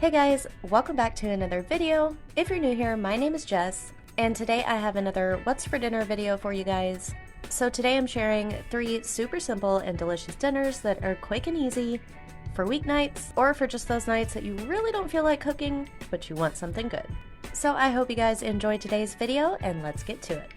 Hey guys, welcome back to another video. If you're new here, my name is Jess, and today I have another What's for Dinner video for you guys. So today I'm sharing 3 super simple and delicious dinners that are quick and easy for weeknights, or for just those nights that you really don't feel like cooking, but you want something good. So I hope you guys enjoyed today's video, and let's get to it.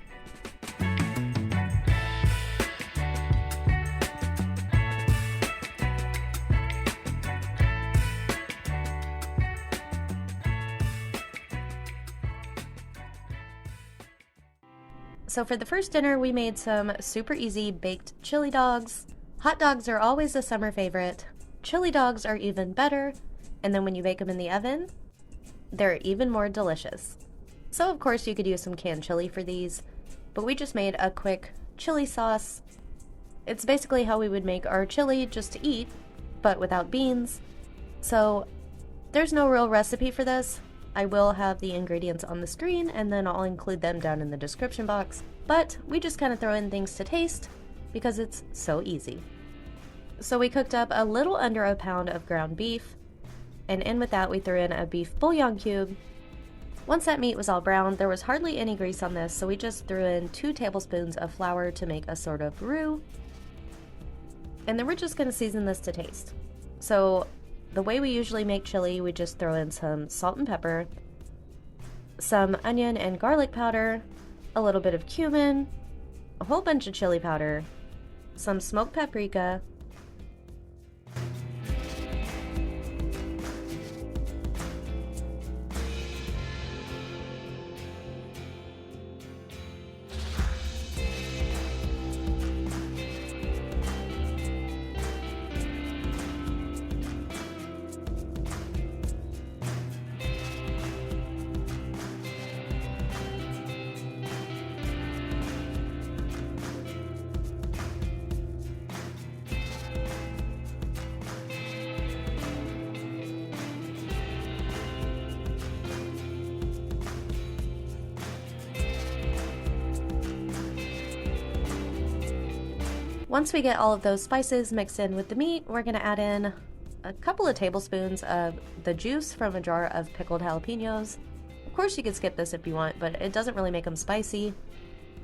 So for the first dinner, we made some super easy baked chili dogs. Hot dogs are always a summer favorite. Chili dogs are even better, and then when you bake them in the oven, they're even more delicious. So of course you could use some canned chili for these, but we just made a quick chili sauce. It's basically how we would make our chili just to eat, but without beans. So there's no real recipe for this. I will have the ingredients on the screen, and then I'll include them down in the description box, but we just kind of throw in things to taste because it's so easy. So we cooked up a little under a pound of ground beef, and in with that we threw in a beef bouillon cube. Once that meat was all brown, there was hardly any grease on this, so we just threw in 2 tablespoons of flour to make a sort of roux, and then we're just going to season this to taste. So the way we usually make chili, we just throw in some salt and pepper, some onion and garlic powder, a little bit of cumin, a whole bunch of chili powder, some smoked paprika, Once we get all of those spices mixed in with the meat, we're going to add in a couple of tablespoons of the juice from a jar of pickled jalapenos. Of course you could skip this if you want, but it doesn't really make them spicy.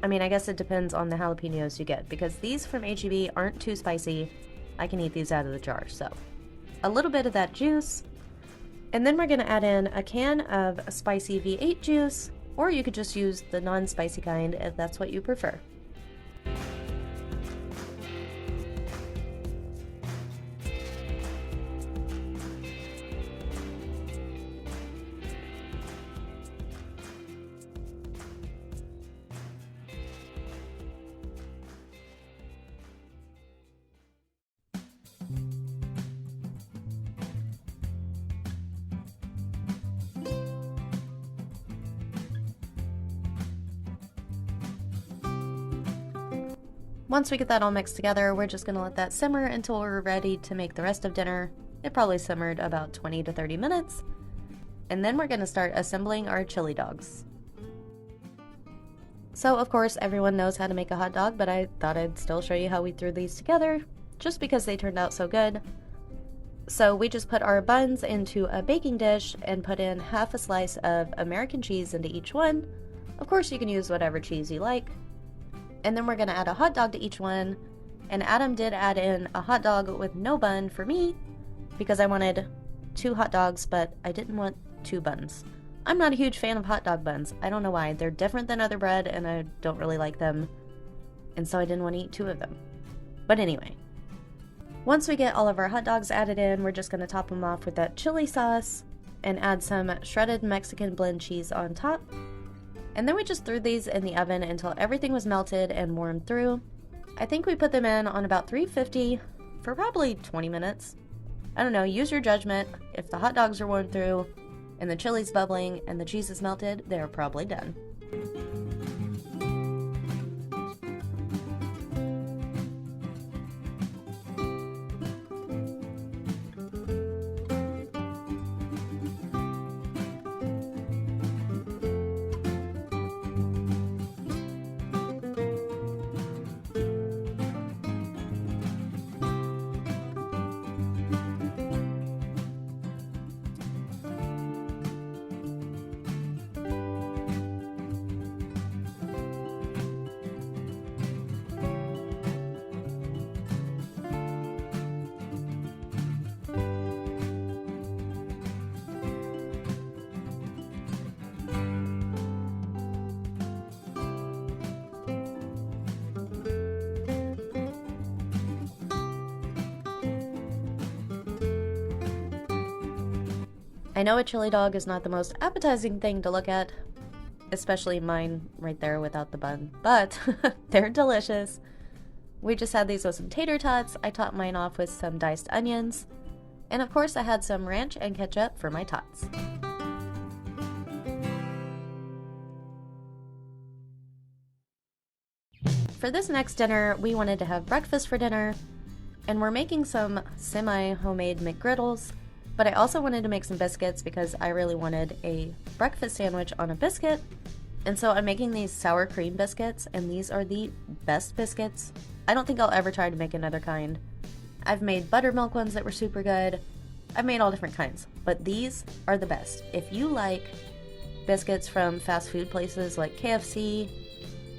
I mean, I guess it depends on the jalapenos you get, because these from H-E-B aren't too spicy. I can eat these out of the jar, so a little bit of that juice. And then we're going to add in a can of spicy V8 juice, or you could just use the non-spicy kind if that's what you prefer. Once we get that all mixed together, we're just going to let that simmer until we're ready to make the rest of dinner. It probably simmered about 20 to 30 minutes. And then we're going to start assembling our chili dogs. So of course everyone knows how to make a hot dog, but I thought I'd still show you how we threw these together, just because they turned out so good. So we just put our buns into a baking dish and put in half a slice of American cheese into each one. Of course you can use whatever cheese you like. And then we're going to add a hot dog to each one, and Adam did add in a hot dog with no bun for me, because I wanted 2 hot dogs, but I didn't want 2 buns. I'm not a huge fan of hot dog buns. I don't know why. They're different than other bread, and I don't really like them, and so I didn't want to eat 2 of them. But anyway, once we get all of our hot dogs added in, we're just going to top them off with that chili sauce, and add some shredded Mexican blend cheese on top. And then we just threw these in the oven until everything was melted and warmed through. I think we put them in on about 350 for probably 20 minutes. I don't know, use your judgment. If the hot dogs are warmed through and the chili's bubbling and the cheese is melted, they're probably done. I know a chili dog is not the most appetizing thing to look at, especially mine right there without the bun, but they're delicious. We just had these with some tater tots. I topped mine off with some diced onions, and of course I had some ranch and ketchup for my tots. For this next dinner, we wanted to have breakfast for dinner, and we're making some semi-homemade McGriddles, but I also wanted to make some biscuits because I really wanted a breakfast sandwich on a biscuit, and so I'm making these sour cream biscuits, and these are the best biscuits. I don't think I'll ever try to make another kind. I've made buttermilk ones that were super good. I've made all different kinds, but these are the best. If you like biscuits from fast food places like KFC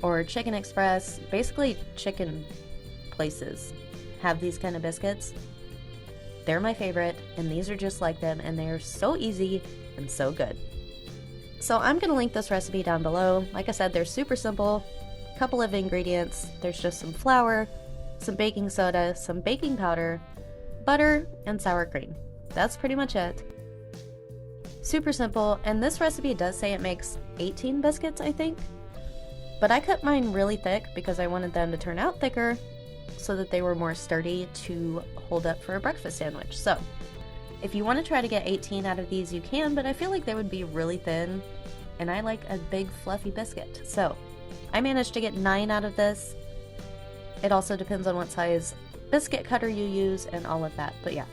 or Chicken Express, basically chicken places have these kind of biscuits, they're my favorite, and these are just like them, and they're so easy and so good. So I'm gonna link this recipe down below. Like I said, they're super simple. Couple of ingredients. There's just some flour, some baking soda, some baking powder, butter, and sour cream. That's pretty much it. Super simple, and this recipe does say it makes 18 biscuits, I think. But I cut mine really thick because I wanted them to turn out thicker so that they were more sturdy to hold up for a breakfast sandwich. So if you want to try to get 18 out of these, you can, but I feel like they would be really thin, and I like a big fluffy biscuit. So I managed to get 9 out of this. It also depends on what size biscuit cutter you use and all of that, but yeah.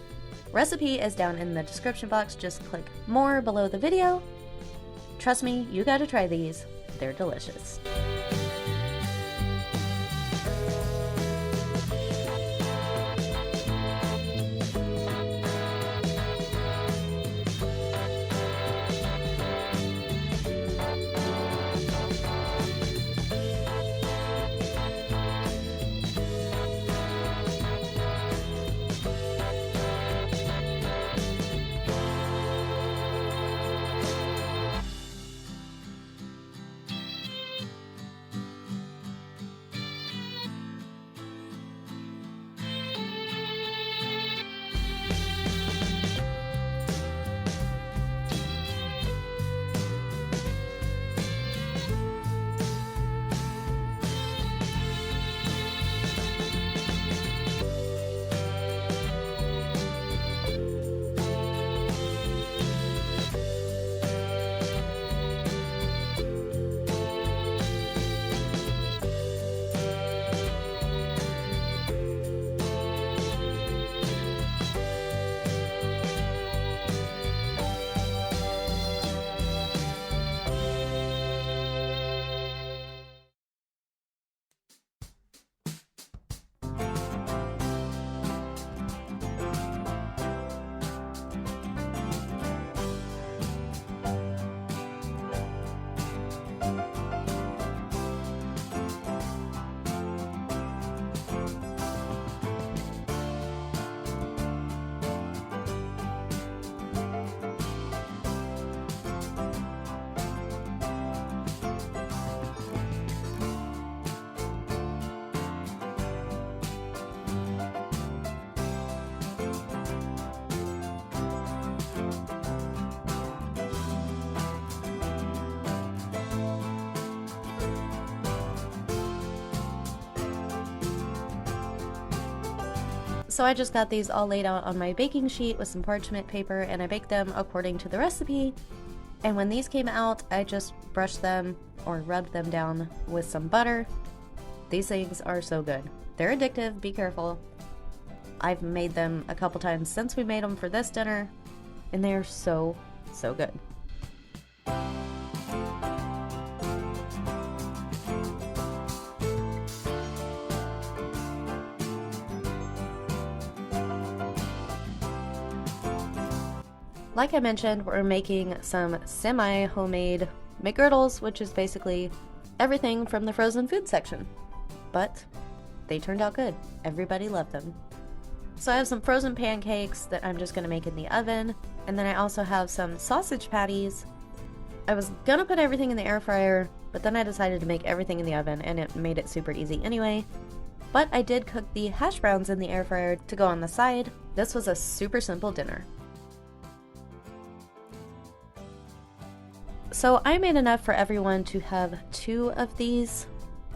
Recipe is down in the description box. Just click more below the video. Trust me, you gotta try these. They're delicious. So I just got these all laid out on my baking sheet with some parchment paper, and I baked them according to the recipe. And when these came out, I just brushed them or rubbed them down with some butter. These things are so good. They're addictive, be careful. I've made them a couple times since we made them for this dinner, and they are so, so good. Like I mentioned, we're making some semi-homemade McGriddles, which is basically everything from the frozen food section. But they turned out good. Everybody loved them. So I have some frozen pancakes that I'm just going to make in the oven, and then I also have some sausage patties. I was gonna put everything in the air fryer, but then I decided to make everything in the oven, and it made it super easy anyway. But I did cook the hash browns in the air fryer to go on the side. This was a super simple dinner. So I made enough for everyone to have 2 of these.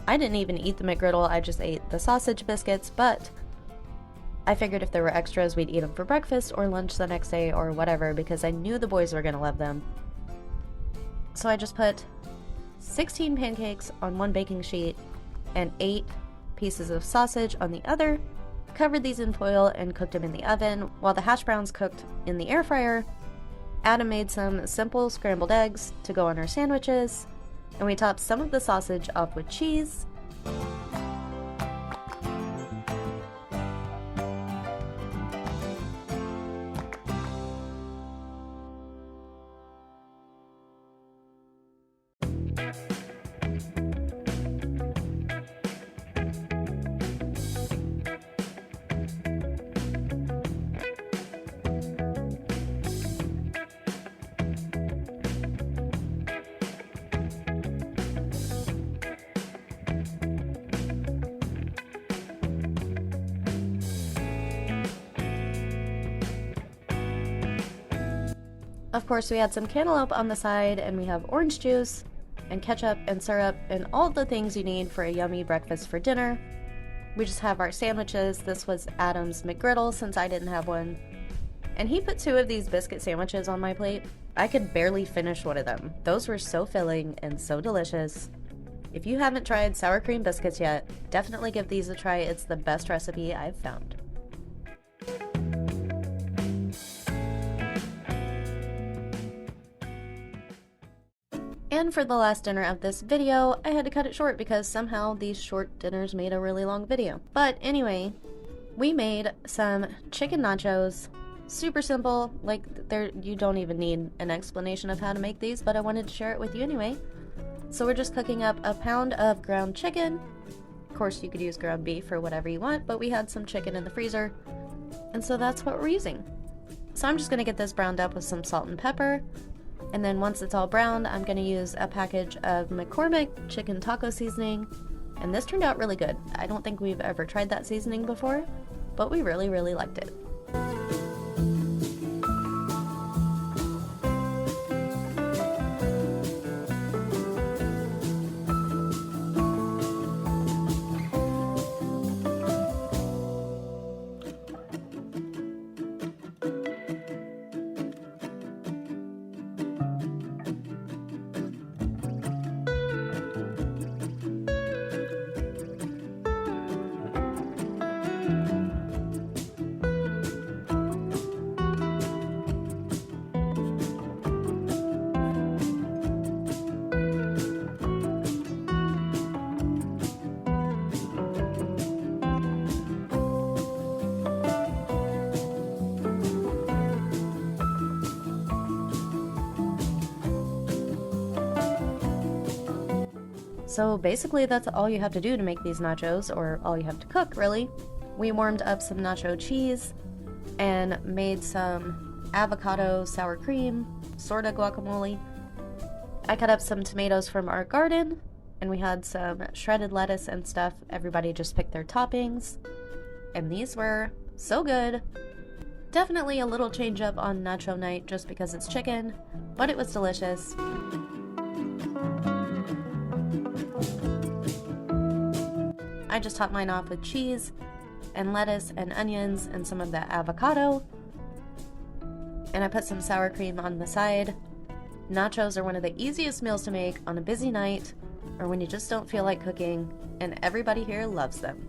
I didn't even eat the McGriddle, I just ate the sausage biscuits, but I figured if there were extras, we'd eat them for breakfast or lunch the next day or whatever, because I knew the boys were gonna love them. So I just put 16 pancakes on one baking sheet and 8 pieces of sausage on the other, covered these in foil and cooked them in the oven while the hash browns cooked in the air fryer. Adam made some simple scrambled eggs to go on our sandwiches, and we topped some of the sausage off with cheese. Of course, we had some cantaloupe on the side, and we have orange juice and ketchup and syrup and all the things you need for a yummy breakfast for dinner. We just have our sandwiches. This was Adam's McGriddle since I didn't have one. And he put 2 of these biscuit sandwiches on my plate. I could barely finish one of them. Those were so filling and so delicious. If you haven't tried sour cream biscuits yet, definitely give these a try. It's the best recipe I've found. And for the last dinner of this video, I had to cut it short because somehow these short dinners made a really long video. But anyway, we made some chicken nachos. Super simple, like you don't even need an explanation of how to make these, but I wanted to share it with you anyway. So we're just cooking up a pound of ground chicken. Of course, you could use ground beef or whatever you want, but we had some chicken in the freezer, and so that's what we're using. So I'm just gonna get this browned up with some salt and pepper. And then once it's all browned, I'm going to use a package of McCormick chicken taco seasoning. And this turned out really good. I don't think we've ever tried that seasoning before, but we really, really liked it. So basically that's all you have to do to make these nachos, or all you have to cook, really. We warmed up some nacho cheese and made some avocado sour cream, sorta guacamole. I cut up some tomatoes from our garden, and we had some shredded lettuce and stuff. Everybody just picked their toppings, and these were so good. Definitely a little change up on nacho night just because it's chicken, but it was delicious. I just topped mine off with cheese and lettuce and onions and some of the avocado. And I put some sour cream on the side. Nachos are one of the easiest meals to make on a busy night or when you just don't feel like cooking, and everybody here loves them.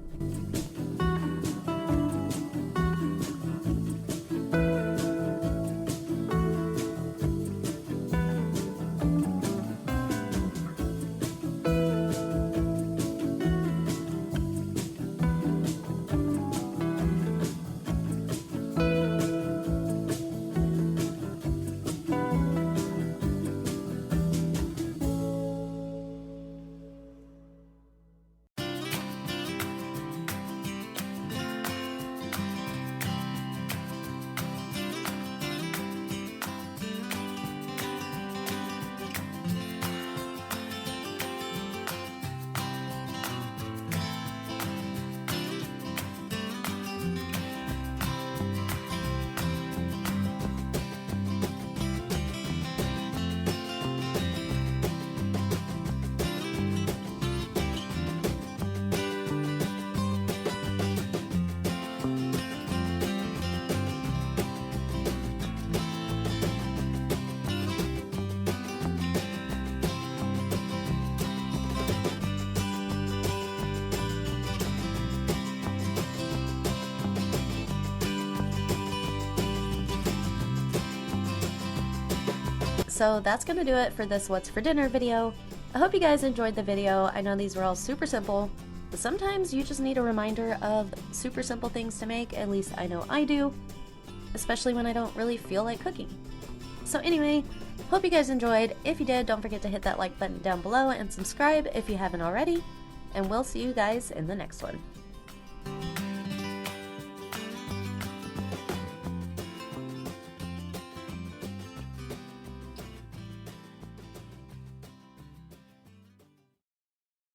So that's gonna do it for this What's for Dinner video. I hope you guys enjoyed the video. I know these were all super simple, but sometimes you just need a reminder of super simple things to make. At least I know I do, especially when I don't really feel like cooking. So anyway, hope you guys enjoyed. If you did, don't forget to hit that like button down below and subscribe if you haven't already, and we'll see you guys in the next one.